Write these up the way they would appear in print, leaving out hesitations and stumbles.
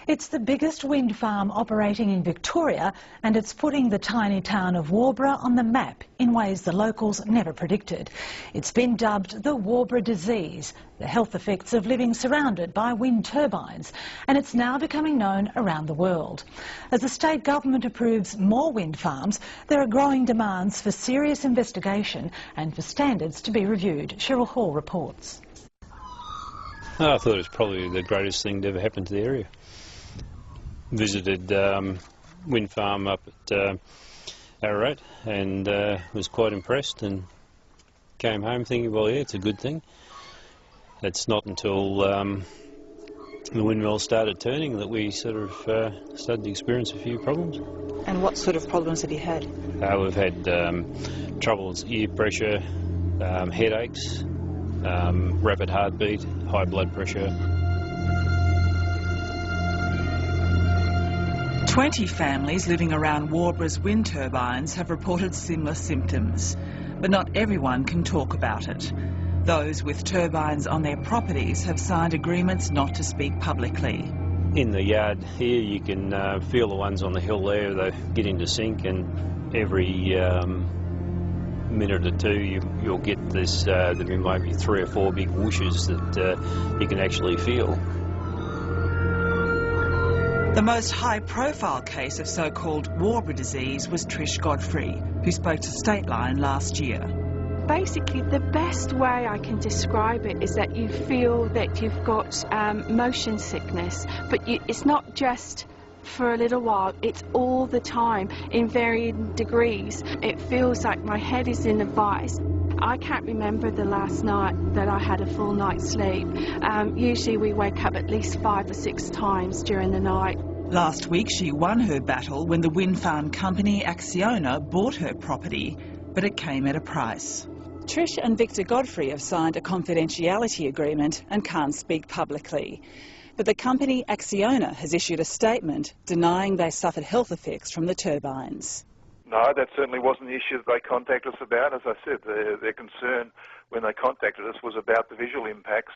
It's the biggest wind farm operating in Victoria, and it's putting the tiny town of Waubra on the map in ways the locals never predicted. It's been dubbed the Waubra Disease, the health effects of living surrounded by wind turbines, and it's now becoming known around the world. As the state government approves more wind farms, there are growing demands for serious investigation and for standards to be reviewed. Cheryl Hall reports. I thought it was probably the greatest thing to ever happen to the area. Visited wind farm up at Ararat and was quite impressed, and came home thinking, well, yeah, it's a good thing. It's not until the windmill started turning that we sort of started to experience a few problems. And what sort of problems have you had? We've had troubles, ear pressure, headaches, rapid heartbeat, high blood pressure. 20 families living around Waubra's wind turbines have reported similar symptoms, but not everyone can talk about it. Those with turbines on their properties have signed agreements not to speak publicly. In the yard here you can feel the ones on the hill there, they're getting to sink, and every minute or two you'll get this, there might be 3 or 4 big whooshes that you can actually feel. The most high-profile case of so-called Waubra disease was Trish Godfrey, who spoke to Stateline last year. Basically, the best way I can describe it is that you feel that you've got motion sickness, but it's not just for a little while, it's all the time in varying degrees. It feels like my head is in a vice. I can't remember the last night that I had a full night's sleep. Usually we wake up at least 5 or 6 times during the night. Last week she won her battle when the wind farm company Acciona bought her property, but it came at a price. Trish and Victor Godfrey have signed a confidentiality agreement and can't speak publicly. But the company Acciona has issued a statement denying they suffered health effects from the turbines. No, that certainly wasn't the issue that they contacted us about. As I said, their concern when they contacted us was about the visual impacts.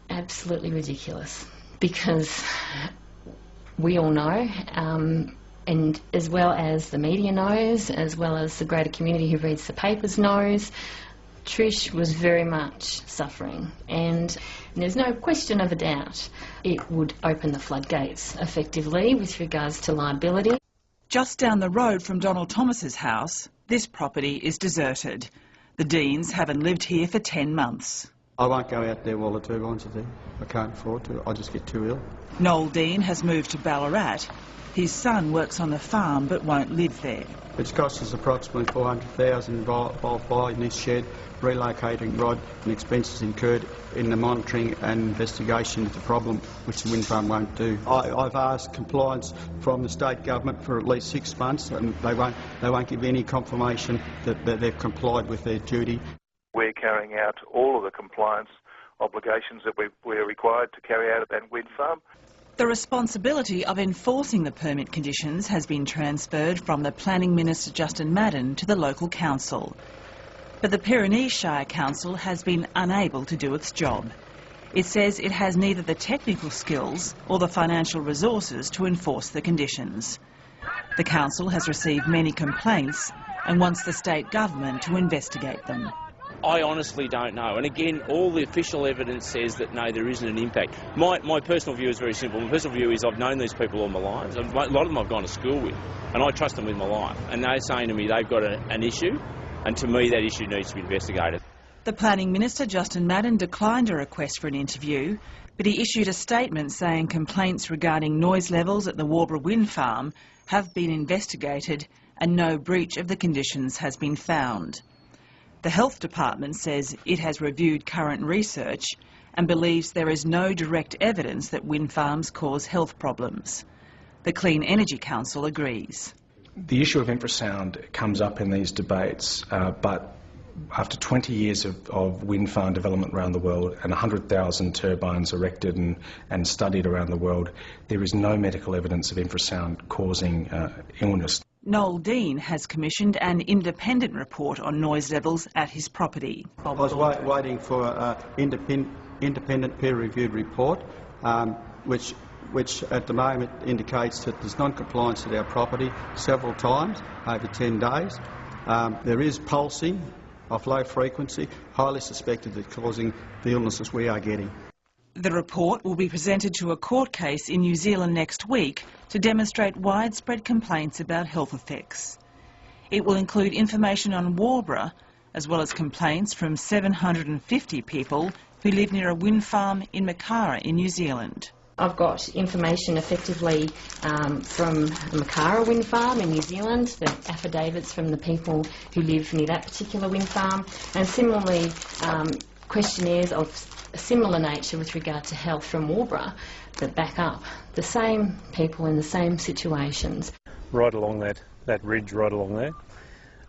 Absolutely ridiculous, because we all know, and as well as the media knows, as well as the greater community who reads the papers knows, Trish was very much suffering, and there's no question of a doubt it would open the floodgates effectively with regards to liability. Just down the road from Donald Thomas's house, this property is deserted. The Deans haven't lived here for 10 months. I won't go out there while the turbines are there. I can't afford to. I just get too ill. Noel Dean has moved to Ballarat. His son works on the farm but won't live there. It's cost us approximately $400,000 by buying this shed, relocating Rod, and expenses incurred in the monitoring and investigation of the problem, which the wind farm won't do. I've asked compliance from the state government for at least 6 months, and they won't give any confirmation that they've complied with their duty. We're carrying out all of the compliance obligations that we're required to carry out at that wind farm. The responsibility of enforcing the permit conditions has been transferred from the Planning Minister Justin Madden to the local council. But the Pyrenees Shire Council has been unable to do its job. It says it has neither the technical skills or the financial resources to enforce the conditions. The council has received many complaints and wants the state government to investigate them. I honestly don't know, and again, all the official evidence says that no, there isn't an impact. My personal view is very simple. My personal view is I've known these people all my life. A lot of them I've gone to school with, and I trust them with my life. And they're saying to me they've got an issue, and to me that issue needs to be investigated. The Planning Minister, Justin Madden, declined a request for an interview, but he issued a statement saying complaints regarding noise levels at the Waubra wind farm have been investigated and no breach of the conditions has been found. The Health Department says it has reviewed current research and believes there is no direct evidence that wind farms cause health problems. The Clean Energy Council agrees. The issue of infrasound comes up in these debates, but after 20 years of wind farm development around the world and 100,000 turbines erected and studied around the world, there is no medical evidence of infrasound causing illness. Noel Dean has commissioned an independent report on noise levels at his property. I was waiting for an independent peer-reviewed report, which which at the moment indicates that there's non-compliance at our property several times over 10 days. There is pulsing of low frequency, highly suspected of causing the illnesses we are getting. The report will be presented to a court case in New Zealand next week to demonstrate widespread complaints about health effects. It will include information on Waubra, as well as complaints from 750 people who live near a wind farm in Makara in New Zealand. I've got information effectively from the Makara wind farm in New Zealand, the affidavits from the people who live near that particular wind farm, and similarly questionnaires of a similar nature with regard to health from Waubra that back up the same people in the same situations. Right along that ridge, right along there.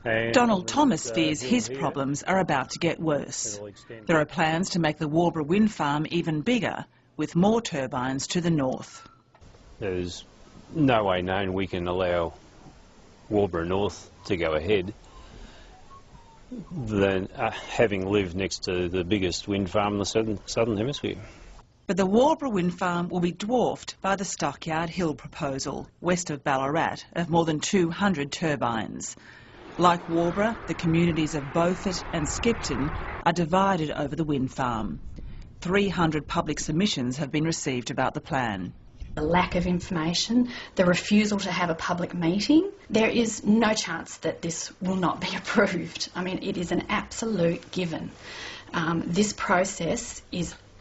And Donald Thomas fears his problems are about to get worse. There are plans to make the Waubra wind farm even bigger, with more turbines to the north. There's no way known we can allow Waubra North to go ahead than having lived next to the biggest wind farm in the southern hemisphere. But the Waubra wind farm will be dwarfed by the Stockyard Hill proposal, west of Ballarat, of more than 200 turbines. Like Waubra, the communities of Beaufort and Skipton are divided over the wind farm. 300 public submissions have been received about the plan. The lack of information, the refusal to have a public meeting, there is no chance that this will not be approved. I mean, it is an absolute given. This process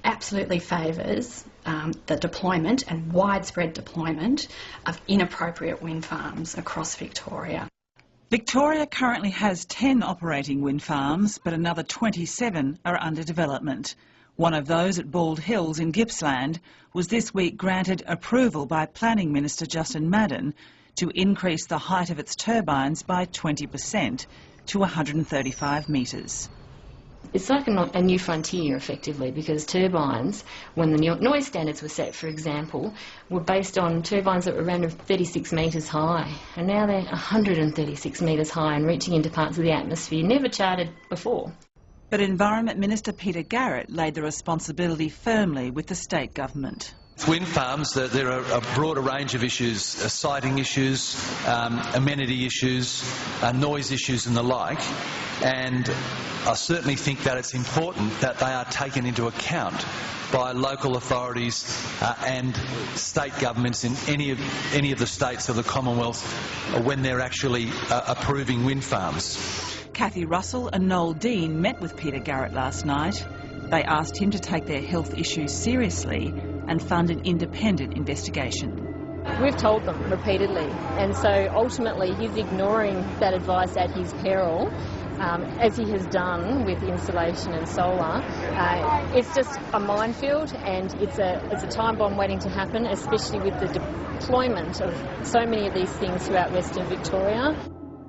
absolutely favours the deployment and widespread deployment of inappropriate wind farms across Victoria. Victoria currently has 10 operating wind farms, but another 27 are under development. One of those at Bald Hills in Gippsland was this week granted approval by Planning Minister Justin Madden to increase the height of its turbines by 20% to 135 metres. It's like a new frontier, effectively, because turbines, when the noise standards were set, for example, were based on turbines that were around 36 metres high, and now they're 136 metres high and reaching into parts of the atmosphere never charted before. But Environment Minister Peter Garrett laid the responsibility firmly with the state government. Wind farms, there are a broader range of issues, siting issues, amenity issues, noise issues and the like, and I certainly think that it's important that they are taken into account by local authorities and state governments in any of the states of the Commonwealth when they're actually approving wind farms. Cathy Russell and Noel Dean met with Peter Garrett last night. They asked him to take their health issues seriously and fund an independent investigation. We've told them repeatedly, and so ultimately he's ignoring that advice at his peril, as he has done with insulation and solar. It's just a minefield, and it's a time bomb waiting to happen, especially with the deployment of so many of these things throughout Western Victoria.